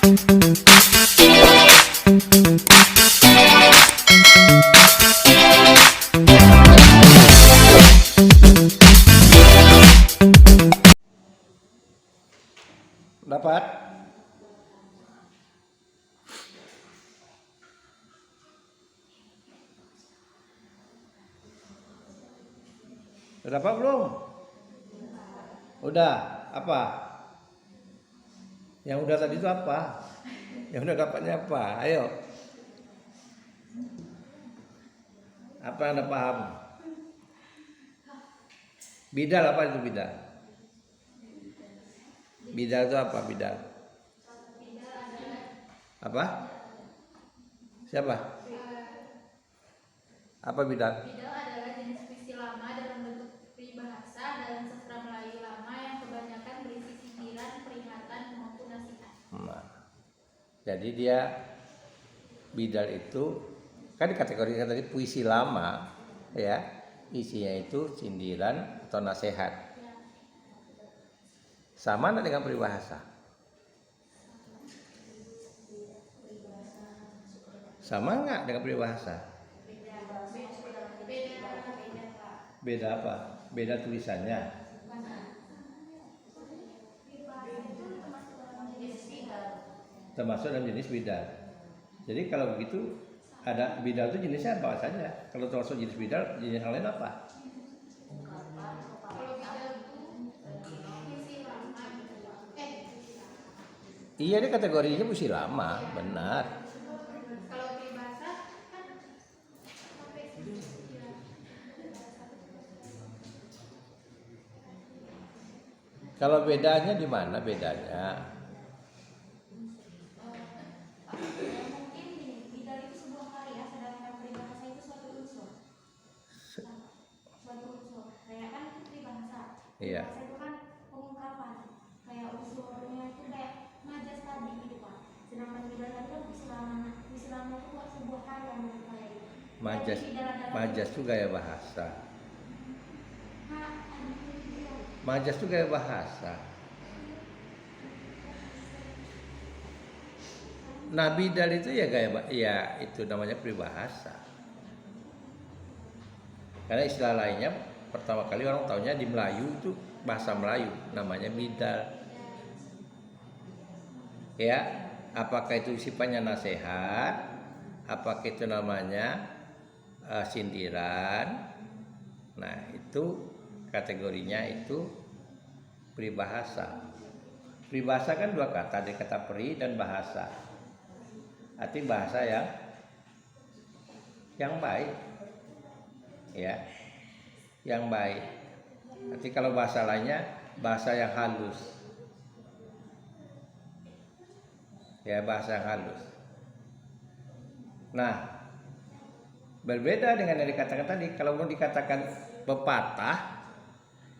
Dapat? Udah dapat belum? Udah. Apa? Yang udah tadi itu apa? Yang udah dapatnya apa? Ayo. Apa yang Anda paham? Bidal apa itu bidal? Bidal itu apa bidal? Apa? Siapa? Apa bidal? Bidal adalah jenis puisi lama dalam bentuk peribahasa dalam sastra Melayu lama yang kebanyakan berisi sindiran, peringatan maupun nasihat. Nah, jadi dia bidal itu kan dikategorikan tadi puisi lama, ya, isinya itu sindiran atau nasihat. Sama nggak dengan peribahasa? Sama nggak dengan peribahasa? Beda apa? Beda tulisannya. Termasuk dalam jenis bidal. Jadi kalau begitu ada bidal itu jenisnya apa saja? Kalau termasuk jenis bidal, jenis yang lain apa? Iya, ini kategorinya puisi lama, benar. Kalau peribahasa kan Kalau bedanya di mana bedanya? Mungkin bidal itu sebuah karya, sedangkan peribahasa itu suatu unsur. Suatu unsur. Kayak kan itu peribahasa. Iya. Peribahasa itu kan pengungkapan. Kayak unsurnya itu kayak majas tadi gitu Pak. Sedangkan bidal tadi kan puisi lama. Puisi lama itu buat sebuah karya menurut saya. Majas, majas itu gaya bahasa. Majas itu gaya bahasa. Nah, bidal itu ya ya itu namanya peribahasa. Karena istilah lainnya pertama kali orang taunya di Melayu itu bahasa Melayu namanya bidal. Ya, apakah itu sifatnya nasihat? Apakah itu namanya sindiran? Nah, itu kategorinya itu peribahasa. Peribahasa kan dua kata, ada kata peri dan bahasa. Arti bahasa yang baik, ya, yang baik. Nanti kalau bahasa lainnya bahasa yang halus, ya, bahasa yang halus. Nah, berbeda dengan yang dikatakan tadi. Kalau mau dikatakan pepatah,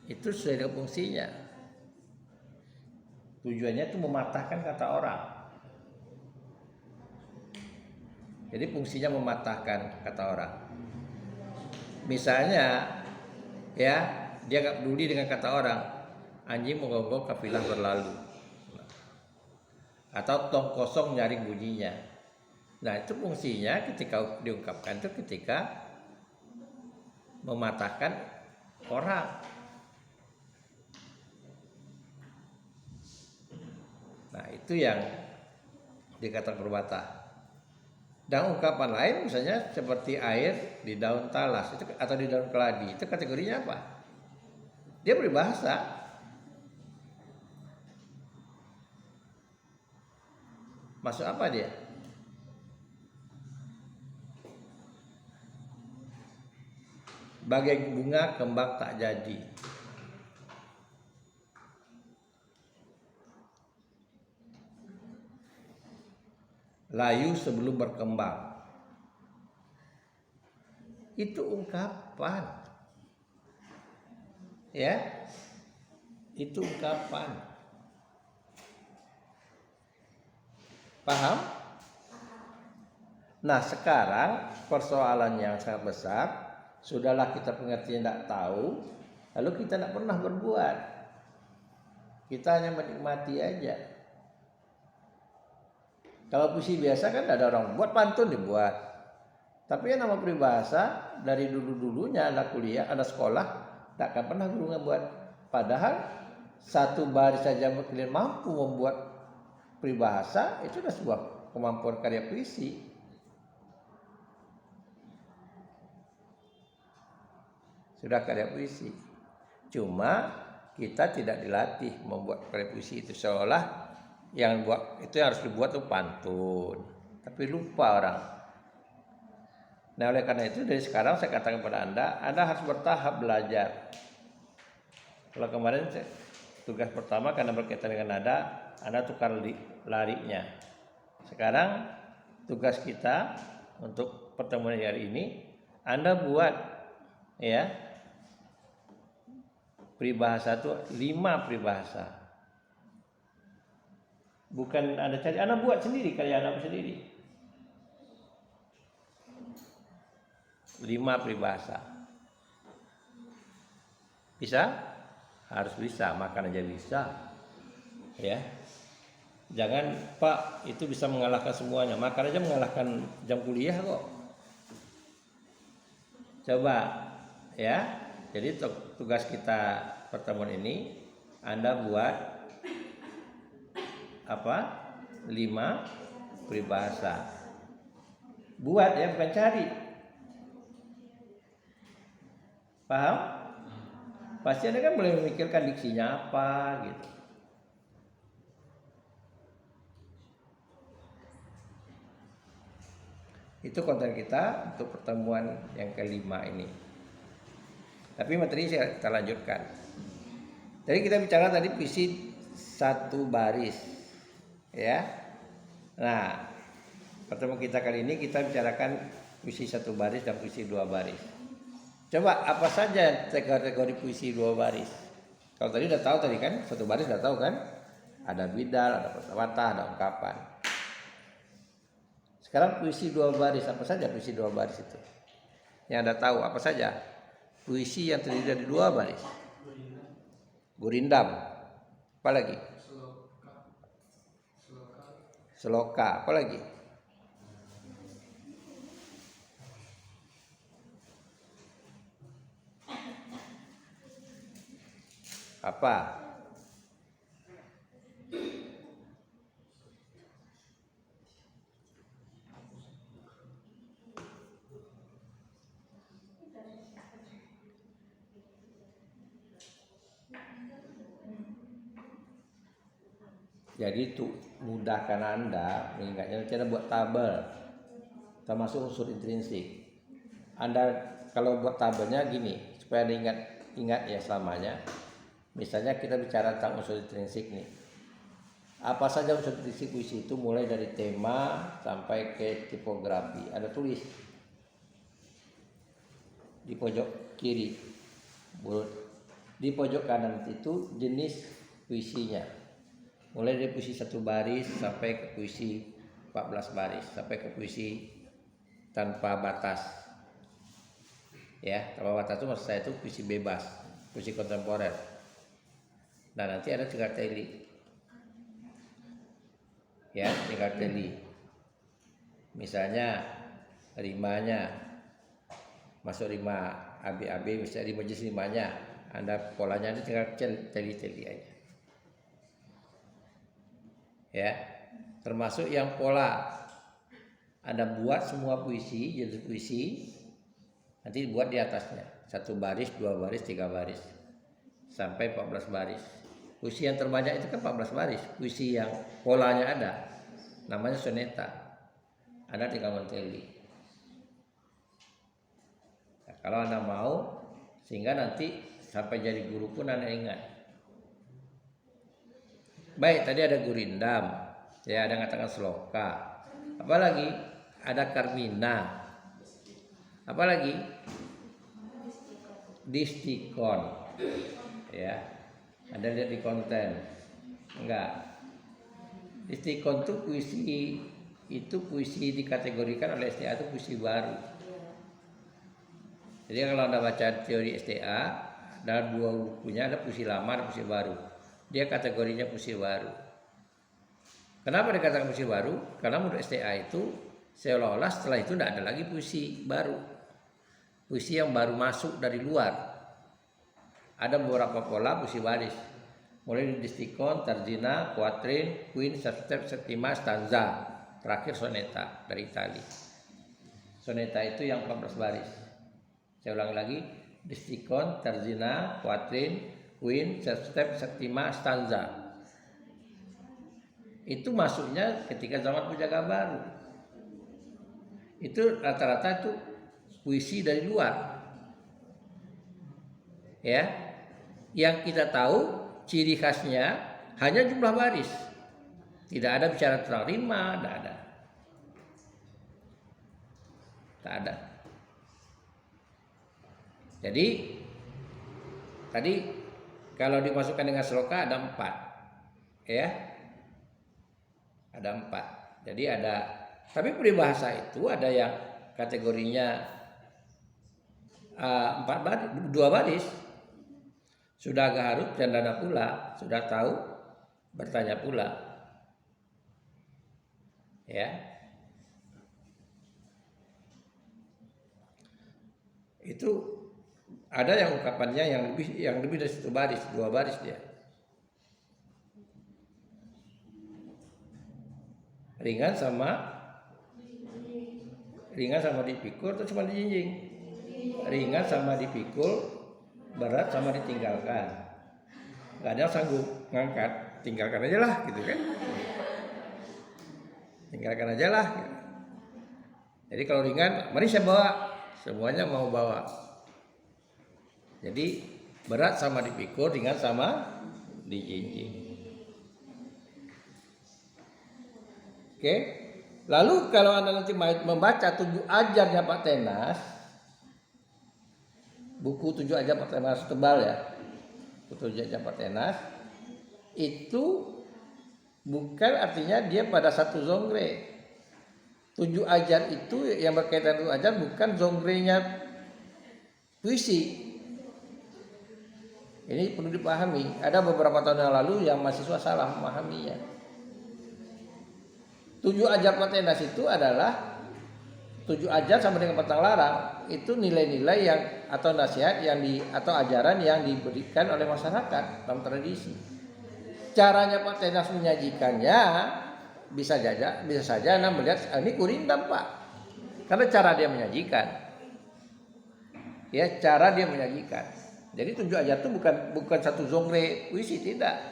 itu sesuai dengan fungsinya. Tujuannya itu mematahkan kata orang. Jadi fungsinya mematahkan kata orang. Misalnya, ya, dia gak peduli dengan kata orang. Anjing menggonggong kafilah berlalu. Atau tong kosong nyaring bunyinya. Nah, itu fungsinya ketika diungkapkan itu ketika mematahkan orang. Nah, itu yang dikatakan peribahasa. Dan ungkapan lain misalnya seperti air di daun talas itu atau di daun keladi, itu kategorinya apa? Dia peribahasa. Masuk apa dia? Bagai bunga kembang tak jadi. Layu sebelum berkembang. Itu ungkapan. Ya. Itu ungkapan. Paham? Nah, sekarang persoalan yang sangat besar. Sudahlah kita pengertian tidak tahu, lalu kita tidak pernah berbuat. Kita hanya menikmati aja. Kalau puisi biasa kan ada orang buat pantun dibuat. Tapi yang nama peribahasa dari dulu-dulunya anak kuliah, anak sekolah, tak akan pernah guru ngebuat. Padahal satu baris saja kalian mampu membuat peribahasa, itu sudah sebuah kemampuan karya puisi. Sudah karya puisi. Cuma kita tidak dilatih membuat karya puisi itu, seolah yang buat itu harus dibuat tuh pantun. Tapi lupa orang. Nah, oleh karena itu dari sekarang saya katakan kepada Anda harus bertahap belajar. Kalau kemarin tugas pertama karena berkaitan dengan nada, Anda tukar larinya. Sekarang tugas kita untuk pertemuan hari ini, Anda buat ya peribahasa itu 5 peribahasa. Bukan Anda cari, Anda buat sendiri, karya Anda sendiri. 5 peribahasa. Bisa? Harus bisa, makan aja bisa. Ya. Jangan, Pak, itu bisa mengalahkan semuanya. Makan aja mengalahkan jam kuliah kok. Coba ya. Jadi tugas kita pertemuan ini, Anda buat 5 peribahasa. Buat ya, bukan cari. Paham? Pasti Anda kan boleh memikirkan diksinya apa gitu. Itu konten kita untuk pertemuan yang kelima ini. Tapi materi kita lanjutkan. Jadi kita bicara tadi puisi 1 baris, ya. Nah, pertemuan kita kali ini kita bicarakan puisi 1 baris dan puisi 2 baris. Coba apa saja kategori puisi 2 baris? Kalau tadi udah tahu tadi kan, 1 baris udah tahu kan? Ada bidal, ada patah, ada ungkapan. Sekarang puisi 2 baris, apa saja puisi 2 baris itu? Yang Anda tahu apa saja? Puisi yang terdiri dari 2 baris. Gurindam. Apa lagi? Seloka. Apa lagi? Apa? Jadi itu mudahkan Anda mengingatnya, cara buat tabel termasuk unsur intrinsik. Anda kalau buat tabelnya gini supaya Anda ingat ya selamanya. Misalnya kita bicara tentang unsur intrinsik nih. Apa saja unsur intrinsik puisi itu, mulai dari tema sampai ke tipografi. Ada tulis di pojok kiri, di pojok kanan itu jenis puisinya. Mulai dari puisi 1 baris sampai ke puisi 14 baris, sampai ke puisi tanpa batas. Ya, tanpa batas itu maksud saya itu puisi bebas, puisi kontemporer. Nah, nanti ada tingkat teli. Ya, tingkat teli. Misalnya rimanya masuk rima AB, misalnya di majelis rimanya, Anda polanya ini tinggal teli-teli aja. Ya, termasuk yang pola Anda buat semua puisi, jenis puisi, nanti buat di atasnya 1 baris, 2 baris, 3 baris sampai 14 baris. Puisi yang terbanyak itu kan 14 baris. Puisi yang polanya ada, namanya soneta. Anda tinggal menteli. Nah, kalau Anda mau, sehingga nanti sampai jadi guru pun Anda ingat. Baik, tadi ada gurindam, ya, ada ngatakan seloka. Apalagi ada karmina. Apalagi distikon. Ya. Ada lihat di konten. Enggak. Distikon itu puisi dikategorikan oleh STA itu puisi baru. Jadi kalau Anda baca teori STA, ada 2 bukunya, ada puisi lama, ada puisi baru. Dia kategorinya puisi baru. Kenapa dikatakan puisi baru? Karena menurut STA itu seolah-olah setelah itu tidak ada lagi puisi baru, puisi yang baru masuk dari luar. Ada beberapa pola puisi baris, mulai dari distikon, terzina, kuatrin, queen, sestep, settima, stanza, terakhir soneta dari Itali. Soneta itu yang 14 baris. Saya ulang lagi, distikon, terzina, kuatrin, queen, sestep, settima, stanza. Itu masuknya ketika zaman Pujangga Baru. Itu rata-rata itu puisi dari luar. Ya. Yang kita tahu ciri khasnya hanya jumlah baris. Tidak ada bicara tentang rima, tidak ada. Tak ada. Jadi tadi kalau dimasukkan dengan sloka ada 4. Ya. Ada 4. Jadi ada, tapi peribahasa itu ada yang kategorinya 4 baris, 2 baris. Sudah agak harut candana pula, sudah tahu bertanya pula. Ya. Itu ada yang ungkapannya yang lebih dari 1 baris, 2 baris dia. Ringan sama dipikul atau cuma dijinjing? Ringan sama dipikul, berat sama ditinggalkan. Gak ada yang sanggup ngangkat, tinggalkan aja lah gitu kan. Tinggalkan aja lah gitu. Jadi kalau ringan, mari saya bawa. Semuanya mau bawa. Jadi berat sama dipikul, ringan sama dijinjing. Oke, lalu kalau Anda nanti membaca 7 ajarnya Pak Tenas, buku 7 ajar Pak Tenas tebal ya, buku 7 ajar Pak Tenas, itu bukan artinya dia pada satu genre. 7 ajar itu yang berkaitan 7 ajar bukan genre-nya puisi. Ini perlu dipahami. Ada beberapa tahun yang lalu yang mahasiswa salah memahaminya. 7 ajar Pak Tenas itu adalah 7 ajar sama dengan petang larang. Itu nilai-nilai yang atau nasihat yang atau ajaran yang diberikan oleh masyarakat dalam tradisi. Caranya Pak Tenas menyajikannya bisa saja Anda melihat ini kurindam Pak. Karena cara dia menyajikan. Ya, cara dia menyajikan. Jadi 7 ajar itu bukan satu genre puisi, tidak.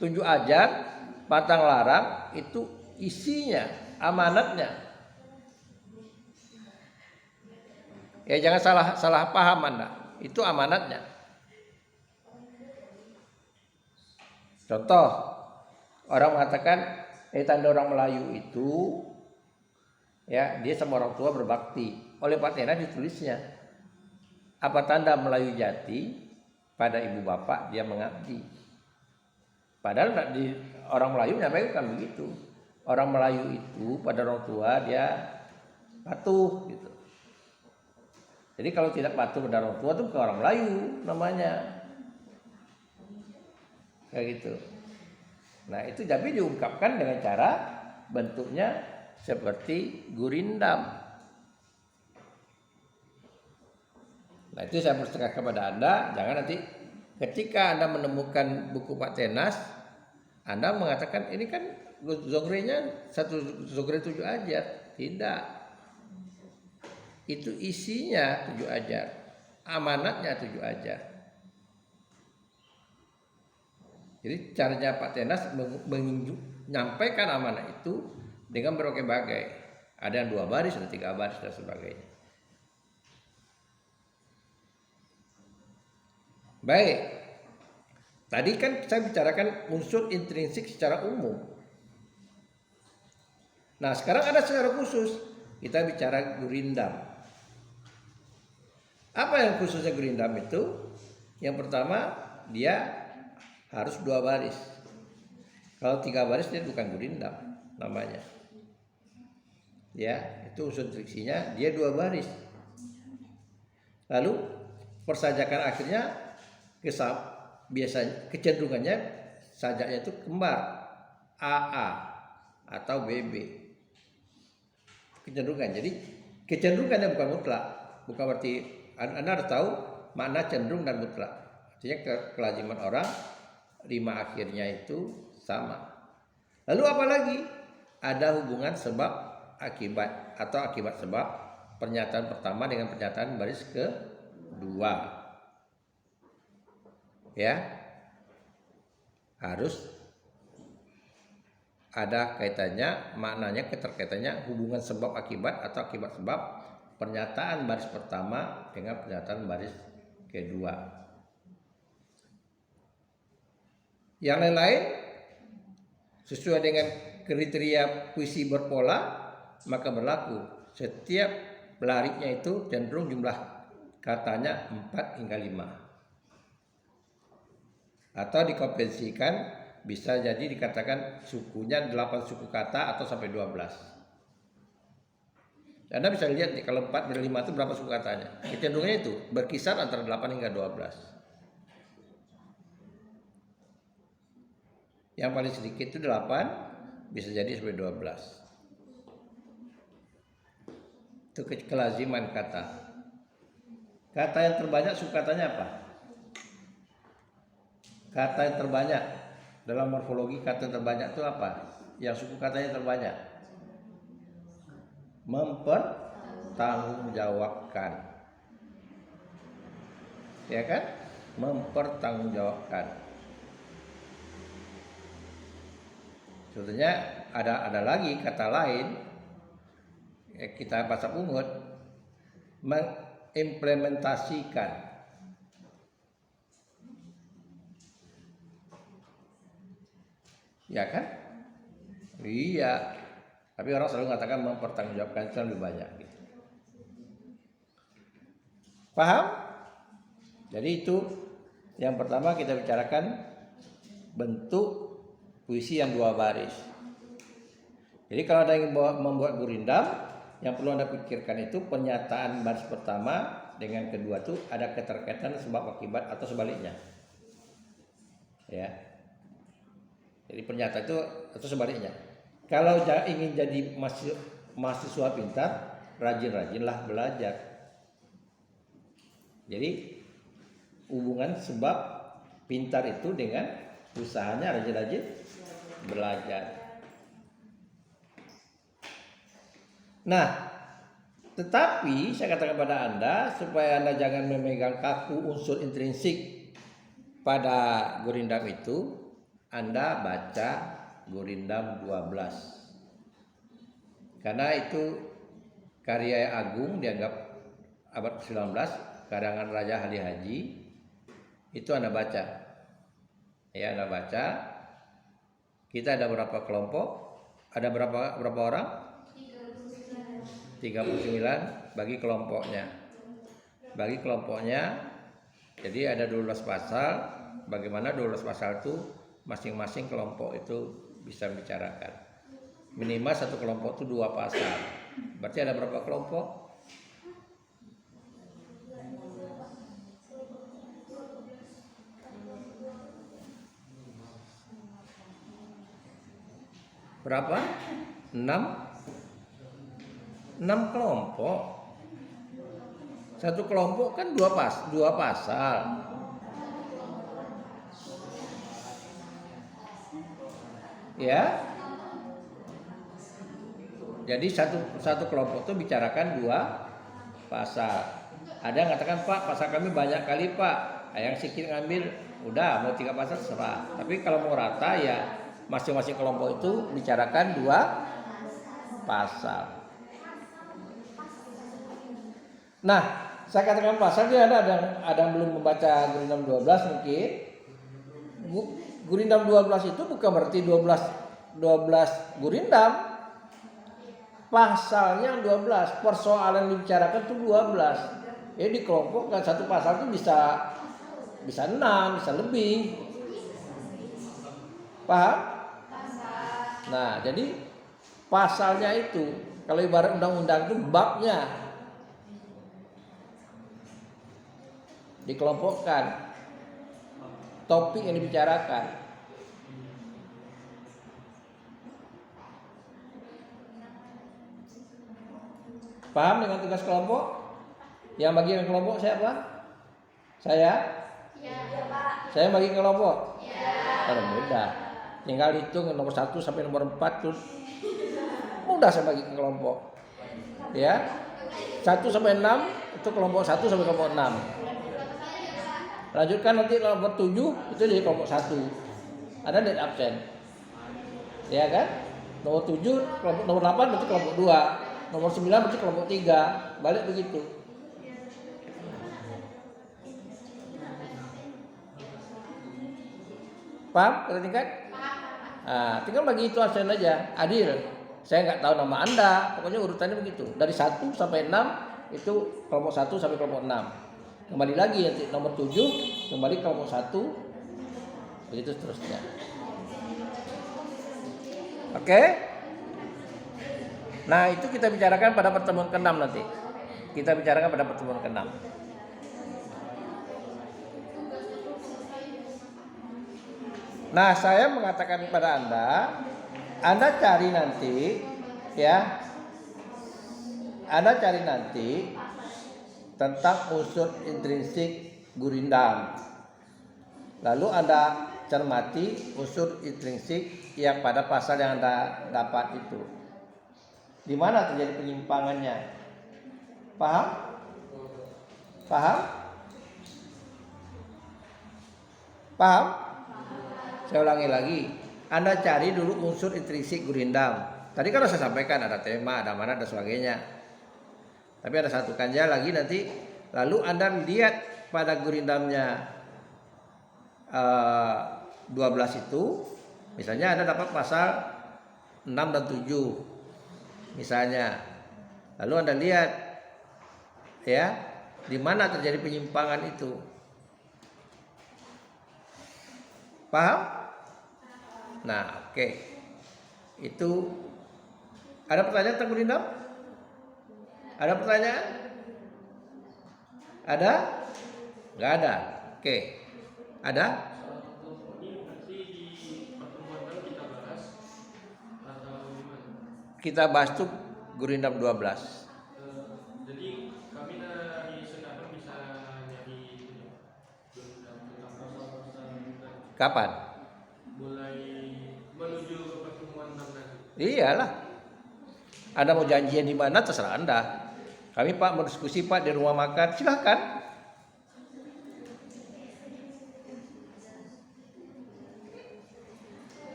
7 ajar patang larang itu isinya, amanatnya. Ya jangan salah paham Anda. Itu amanatnya. Contoh, orang mengatakan tanda orang Melayu itu ya dia sama orang tua berbakti. Oleh Pak Tenas ditulisnya, apa tanda Melayu jati pada ibu bapak dia mengabdi. Padahal orang Melayu menyampaikan begitu. Orang Melayu itu pada orang tua dia patuh gitu. Jadi kalau tidak patuh pada orang tua itu bukan orang Melayu namanya. Kayak gitu. Nah itu tapi diungkapkan dengan cara bentuknya seperti gurindam. Nah itu saya persilakan kepada Anda, jangan nanti ketika Anda menemukan buku Pak Tenas, Anda mengatakan ini kan genre-nya satu genre 7 ajar. Tidak. Itu isinya 7 ajar. Amanatnya 7 ajar. Jadi caranya Pak Tenas menyampaikan amanat itu dengan berbagai-bagai. Ada yang 2 baris, ada 3 baris dan sebagainya. Baik. Tadi kan saya bicarakan unsur intrinsik secara umum. Nah sekarang ada secara khusus kita bicara gurindam. Apa yang khususnya gurindam itu? Yang pertama dia harus 2 baris. Kalau 3 baris dia bukan gurindam namanya. Ya itu unsur diksinya dia 2 baris. Lalu persajakan akhirnya biasanya kecenderungannya sajaknya itu kembar AA atau BB. Kecenderungan. Jadi kecenderungannya bukan mutlak. Bukan berarti Anda harus tahu makna cenderung dan mutlak. Artinya kelaziman orang rima akhirnya itu sama. Lalu apa lagi? Ada hubungan sebab akibat atau akibat sebab pernyataan pertama dengan pernyataan baris kedua. Ya. Harus ada kaitannya, maknanya keterkaitannya hubungan sebab akibat atau akibat sebab pernyataan baris pertama dengan pernyataan baris kedua. Yang lain-lain sesuai dengan kriteria puisi berpola maka berlaku. Setiap barisnya itu cenderung jumlah katanya 4 hingga 5. Atau dikonvensikan bisa jadi dikatakan sukunya 8 suku kata atau sampai 12. Anda bisa lihat nih, kalau 4 dan 5 itu berapa suku katanya. Kecenderungannya itu berkisar antara 8 hingga 12. Yang paling sedikit itu 8, bisa jadi sampai 12. Itu kelaziman kata. Kata yang terbanyak suku katanya apa? Kata yang terbanyak dalam morfologi, kata yang terbanyak itu apa? Yang suku katanya terbanyak. Mempertanggungjawabkan. Ya kan? Mempertanggungjawabkan. Sebetulnya ada lagi kata lain, kita bahasa pungut, mengimplementasikan. Ya kan? Iya. Tapi orang selalu mengatakan mempertanggungjawabkan itu lebih banyak. Gitu. Paham? Jadi itu yang pertama kita bicarakan bentuk puisi yang 2 baris. Jadi kalau ada yang membuat gurindam, yang perlu Anda pikirkan itu pernyataan baris pertama dengan kedua itu ada keterkaitan sebab akibat atau sebaliknya. Ya. Jadi pernyataan itu atau sebaliknya. Kalau ingin jadi mahasiswa pintar, rajin-rajinlah belajar. Jadi hubungan sebab pintar itu dengan usahanya rajin-rajin belajar. Nah, tetapi saya katakan kepada Anda supaya Anda jangan memegang kaku unsur intrinsik pada gurindam itu, Anda baca Gurindam 12. Karena itu karya agung dianggap abad ke-19, karangan Raja Ali Haji. Itu Anda baca. Ya, Anda baca. Kita ada berapa kelompok? Ada berapa orang? 39 bagi kelompoknya. Bagi kelompoknya. Jadi ada 12 pasal. Bagaimana 12 pasal itu masing-masing kelompok itu bisa membicarakan. Minimal satu kelompok itu 2 pasal. Berarti ada berapa kelompok? Berapa? 6 kelompok. Satu kelompok kan 2 pasal. Ya. Jadi satu kelompok itu bicarakan 2 pasal. Ada yang mengatakan, Pak, pasal kami banyak kali, Pak. Yang sedikit ngambil, udah mau 3 pasal serah. Tapi kalau mau rata ya masing-masing kelompok itu bicarakan 2 pasal. Nah, saya katakan pasal dia ada yang belum membaca Gurindam 12 mungkin. Gurindam 12 itu bukan berarti 12 gurindam. Pasalnya 12, persoalan yang dibicarakan itu 12. Ya dikelompokkan satu pasal itu bisa 6, bisa lebih. Paham? Nah, jadi pasalnya itu kalau ibarat undang-undang itu babnya dikelompokkan. Topik yang dibicarakan. Paham dengan tugas kelompok? Yang bagian kelompok siapa? Saya? Ya. Saya bagi kelompok? Ya. Kalau mudah. Tinggal hitung nomor 1 sampai nomor 4 tuh. Mudah saya bagi ke kelompok. Ya. 1 sampai 6 itu kelompok 1 sampai kelompok 6. Lanjutkan nanti kelompok 7 itu jadi kelompok 1. Ada net absen. Ya kan? Nomor 7, nomor 8 berarti kelompok 2. Nomor 9 berarti kelompok 3. Balik begitu. Paham? Kita tingkat? Nah, tinggal bagi itu absen aja. Adil. Saya nggak tahu nama Anda. Pokoknya urutannya begitu. Dari 1 sampai 6 itu kelompok 1 sampai kelompok 6. Kembali lagi nanti nomor 7 kembali kelompok 1. Begitu seterusnya. Oke? Nah, itu kita bicarakan pada pertemuan ke-6 nanti. Kita bicarakan pada pertemuan ke-6. Nah, saya mengatakan kepada Anda cari nanti, ya, Anda cari nanti tentang unsur intrinsik gurindam. Lalu Anda cermati unsur intrinsik yang pada pasal yang Anda dapat itu. Di mana terjadi penyimpangannya? Paham? Paham? Paham? Saya ulangi lagi. Anda cari dulu unsur intrinsik gurindam. Tadi kan saya sampaikan ada tema, ada mana, ada sebagainya. Tapi ada satu kanja lagi nanti. Lalu Anda lihat pada gurindamnya 12 itu. Misalnya Anda dapat pasal 6 dan 7. Misalnya. Lalu Anda lihat ya, di mana terjadi penyimpangan itu. Paham? Nah, oke. Itu ada pertanyaan tentang gurindam? Ada pertanyaan? Ada? Enggak ada. Oke. Ada? Kita bahas tuh gurindam 12. Jadi kami dari sekarang bisa nyari gurindam tentang pasal-pasal Kapan? mulai menuju ke pertemuan 6 nanti. Iyalah. Anda mau janjian di mana terserah Anda. Kami Pak mau diskusi Pak di rumah makan, silahkan.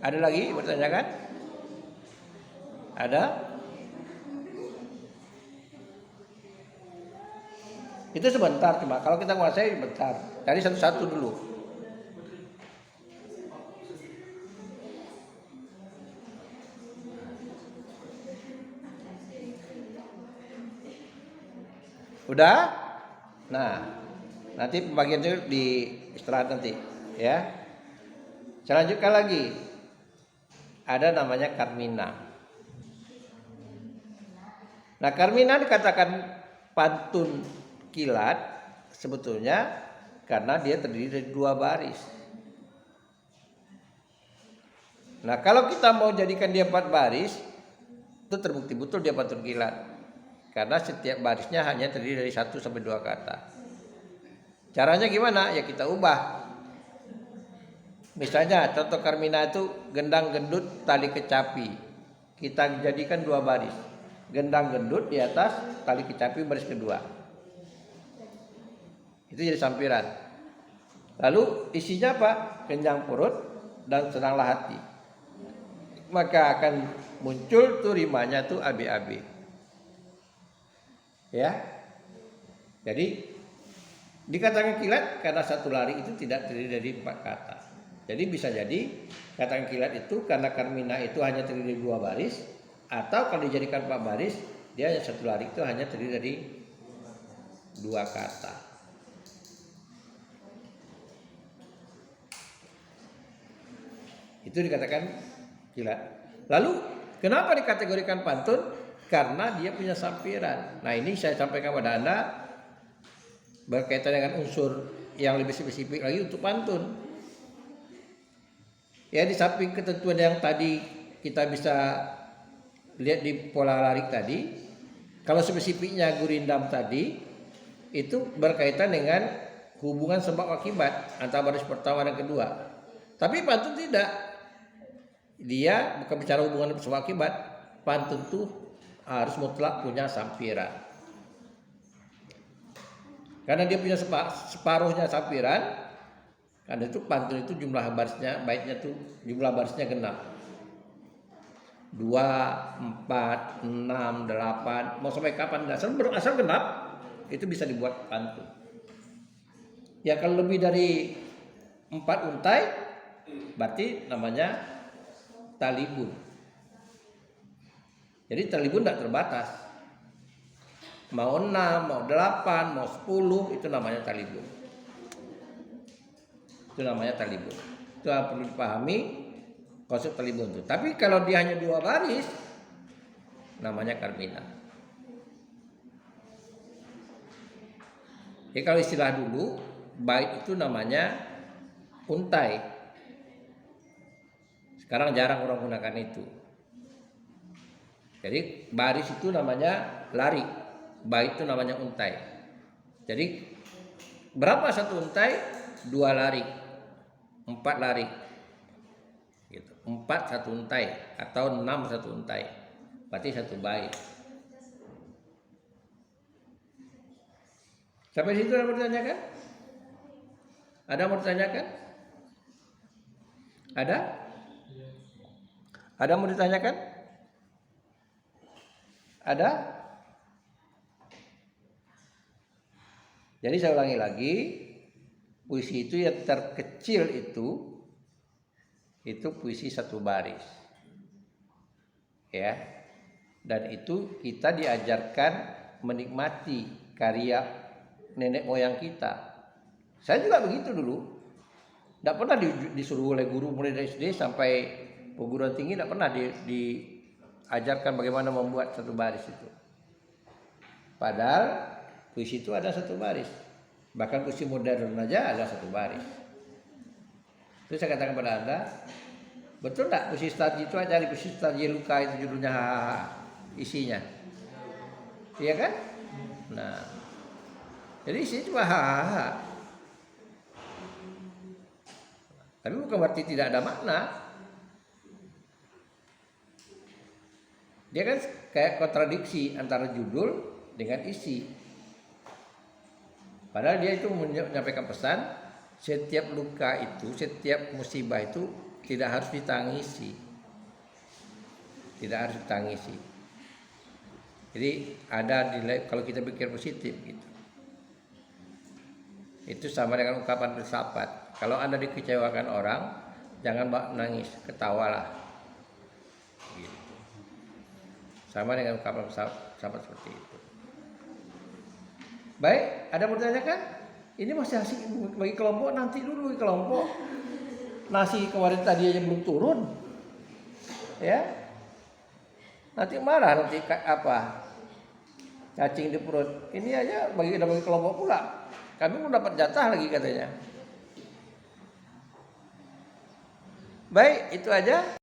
Ada lagi bertanyakan? Ada? Itu sebentar cuma. Kalau kita menguasai sebentar. Cari satu-satu dulu. Udah? Nah, nanti pembagian itu di istirahat nanti, ya. Saya lanjutkan lagi. Ada namanya Karmina. Nah, Karmina dikatakan pantun kilat sebetulnya karena dia terdiri dari 2 baris. Nah, kalau kita mau jadikan dia 4 baris, itu terbukti betul dia pantun kilat. Karena setiap barisnya hanya terdiri dari 1 sampai 2 kata. Caranya gimana? Ya kita ubah. Misalnya contoh Karmina itu gendang gendut tali kecapi. Kita jadikan 2 baris. Gendang gendut di atas, tali kecapi baris kedua. Itu jadi sampiran. Lalu isinya apa? Kenyang perut dan senanglah hati. Maka akan muncul tuh rimanya tuh AB-AB. Ya, jadi dikatakan kilat karena satu lari itu tidak terdiri dari 4 kata. Jadi bisa jadi katakan kilat itu karena Karmina itu hanya terdiri dari 2 baris, atau kalau dijadikan 4 baris dia satu lari itu hanya terdiri dari 2 kata. Itu dikatakan kilat. Lalu kenapa dikategorikan pantun? Karena dia punya sampiran. Nah, ini saya sampaikan kepada Anda berkaitan dengan unsur yang lebih spesifik lagi untuk pantun. Ya, di samping ketentuan yang tadi kita bisa lihat di pola lari tadi, kalau spesifiknya gurindam tadi itu berkaitan dengan hubungan sebab akibat antara baris pertama dan kedua. Tapi pantun tidak. Dia bukan bicara hubungan sebab akibat. Pantun itu harus mutlak punya sampiran. Karena dia punya separuhnya sampiran, karena itu pantun itu jumlah barisnya, baitnya tuh jumlah barisnya genap. 2, 4, 6, 8, mau sampai kapan asal genap itu bisa dibuat pantun. Ya kalau lebih dari 4 untai berarti namanya talibun. Jadi talibun tidak terbatas. Mau 6, mau 8, mau 10 itu namanya talibun. Itu namanya talibun. Itu yang perlu dipahami konsep talibun itu. Tapi kalau dia hanya 2 baris namanya karmina. Jadi kalau istilah dulu bait itu namanya untai. Sekarang jarang orang gunakan itu. Jadi baris itu namanya lari, bait itu namanya untai. Jadi berapa satu untai? 2 lari, 4 lari, gitu. 4 satu untai atau 6 satu untai, berarti satu bait. Sampai situ ada mau ditanyakan? Ada mau ditanyakan? Ada? Ada mau ditanyakan? Ada? Jadi saya ulangi lagi, puisi itu yang terkecil itu puisi satu baris. Ya. Dan itu kita diajarkan menikmati karya nenek moyang kita. Saya juga begitu dulu. Tidak pernah disuruh oleh guru mulai dari SD sampai perguruan tinggi, tidak pernah diajarkan bagaimana membuat satu baris itu. Padahal puisi itu ada satu baris. Bahkan puisi modern aja ada satu baris. Itu saya katakan pada Anda, betul tak puisi Starji itu aja, puisi Starji Luka itu judulnya isinya. Iya kan? Nah, jadi isinya cuma hahaha. Tapi bukan berarti tidak ada makna. Dia kan kayak kontradiksi antara judul dengan isi. Padahal dia itu menyampaikan pesan, setiap luka itu, setiap musibah itu tidak harus ditangisi. Tidak harus ditangisi. Jadi ada nilai kalau kita pikir positif gitu. Itu sama dengan ungkapan filsafat. Kalau Anda dikecewakan orang, jangan nangis, ketawalah. Gitu. Sama dengan ungkapan filsafat seperti itu. Baik, ada mau ditanyakan? Ini masih asik bagi kelompok, nanti dulu di kelompok. Nasi kemarin tadi aja belum turun. Ya. Nanti marah nanti apa? Cacing di perut. Ini aja bagi kelompok pula. Kami mau dapat jatah lagi katanya. Baik, itu aja.